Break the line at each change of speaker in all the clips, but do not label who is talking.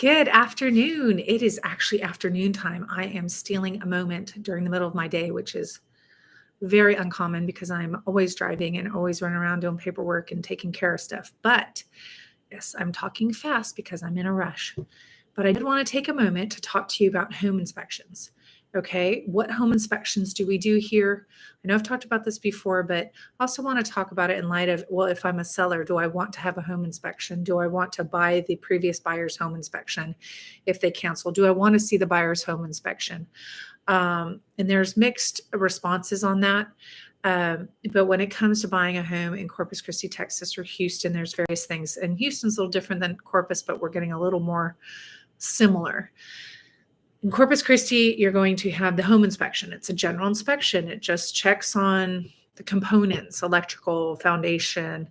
Good afternoon. It is actually afternoon time. I am stealing a moment during the middle of my day, which is very uncommon because I'm always driving and always running around doing paperwork and taking care of stuff. But yes, I'm talking fast because I'm in a rush. But I did want to take a moment to talk to you about home inspections. Okay, what home inspections do we do here? I know I've talked about this before, but I also want to talk about it in light of, well, if I'm a seller, do I want to have a home inspection? Do I want to buy the previous buyer's home inspection if they cancel? Do I want to see the buyer's home inspection? And there's mixed responses on that. But when it comes to buying a home in Corpus Christi, Texas, or Houston, there's various things. And Houston's a little different than Corpus, but we're getting a little more similar. In Corpus Christi, you're going to have the home inspection. It's a general inspection. It just checks on the components, electrical, foundation.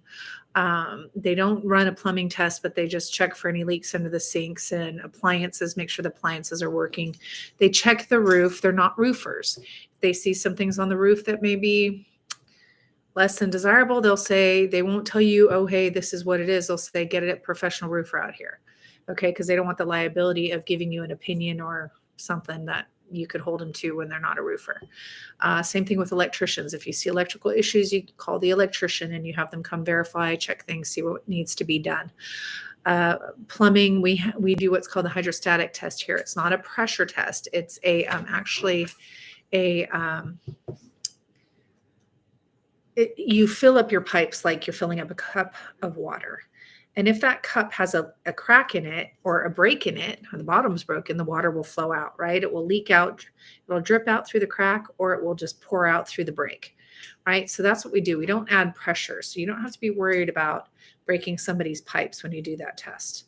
They don't run a plumbing test, but they just check for any leaks under the sinks and appliances, make sure the appliances are working. They check the roof. They're not roofers. If they see some things on the roof that may be less than desirable, they'll say, they won't tell you, oh, hey, this is what it is. They'll say, get it a professional roofer out here. Okay, because they don't want the liability of giving you an opinion or something that you could hold them to when they're not a roofer. Same thing with electricians. If you see electrical issues, you call the electrician and you have them come verify, check things, see what needs to be done. Plumbing, we do what's called the hydrostatic test here. It's not a pressure test. It's you fill up your pipes like you're filling up a cup of water. And if that cup has a crack in it or a break in it, or the bottom's broken, the water will flow out, right? It will leak out, it'll drip out through the crack, or it will just pour out through the break, right? So that's what we do. We don't add pressure. So you don't have to be worried about breaking somebody's pipes when you do that test.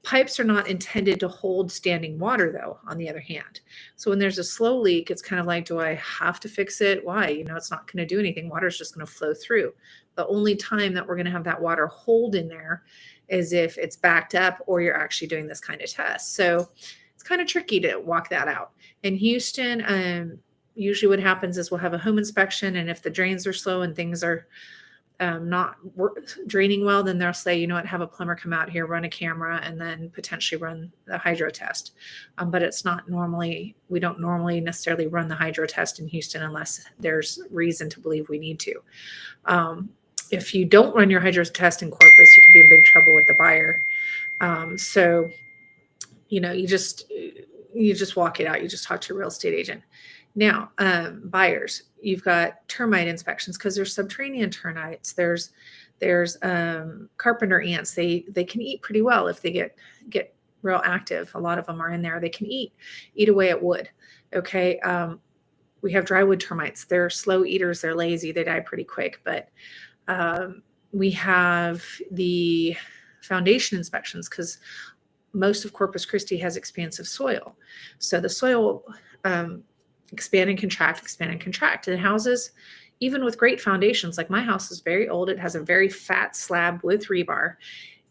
Pipes are not intended to hold standing water, though, on the other hand. So when there's a slow leak, it's kind of like, do I have to fix it? Why? It's not going to do anything. Water is just going to flow through. The only time that we're going to have that water hold in there is if it's backed up or you're actually doing this kind of test. So it's kind of tricky to walk that out. In Houston, usually what happens is we'll have a home inspection, and if the drains are slow and things are not draining well, then they'll say, you know what, have a plumber come out here, run a camera, and then potentially run the hydro test. But it's not normally, we don't normally necessarily run the hydro test in Houston unless there's reason to believe we need to. If you don't run your hydro test in Corpus, you can be in big trouble with the buyer. So, you just walk it out. You just talk to your real estate agent. Now, buyers, you've got termite inspections because there's subterranean termites. There's carpenter ants. They can eat pretty well if they get real active. A lot of them are in there. They can eat away at wood. Okay. We have drywood termites. They're slow eaters. They're lazy. They die pretty quick. But we have the foundation inspections because most of Corpus Christi has expansive soil. So the soil expand and contract. And houses, even with great foundations, like my house is very old. It has a very fat slab with rebar,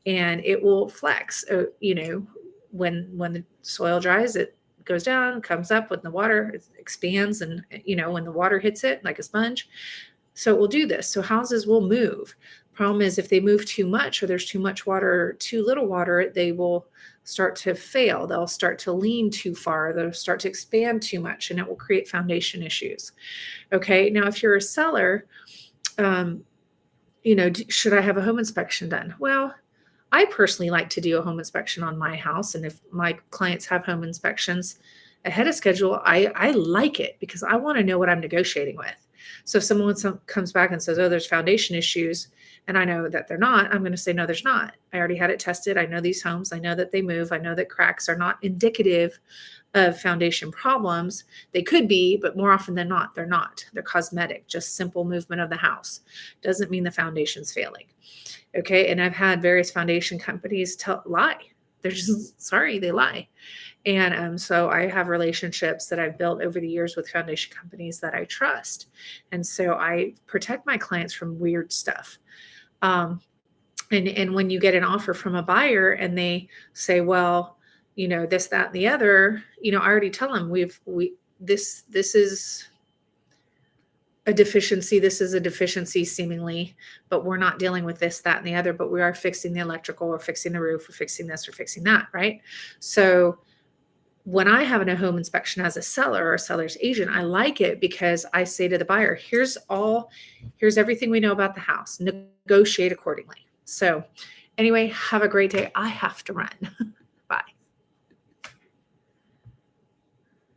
and it will flex. When the soil dries, it goes down, comes up. When the water, it expands, and when the water hits it like a sponge. So it will do this. So houses will move. Problem is, if they move too much or there's too much water or too little water, they will start to fail. They'll start to lean too far. They'll start to expand too much, and it will create foundation issues. Okay. Now, if you're a seller, should I have a home inspection done? Well, I personally like to do a home inspection on my house. And if my clients have home inspections ahead of schedule, I like it because I want to know what I'm negotiating with. So if someone comes back and says, oh, there's foundation issues, and I know that they're not, I'm going to say, no, there's not. I already had it tested. I know these homes. I know that they move. I know that cracks are not indicative of foundation problems. They could be, but more often than not, they're not. They're cosmetic, just simple movement of the house. Doesn't mean the foundation's failing. Okay. And I've had various foundation companies lie. They're just sorry, they lie. And so I have relationships that I've built over the years with foundation companies that I trust. And so I protect my clients from weird stuff. And when you get an offer from a buyer and they say, well, this, that, and the other, I already tell them this is a deficiency. This is a deficiency seemingly, but we're not dealing with this, that, and the other, but we are fixing the electrical or fixing the roof or fixing this or fixing that, right? So when I have a home inspection as a seller or a seller's agent, I like it because I say to the buyer, here's everything we know about the house, negotiate accordingly. So anyway, have a great day. I have to run.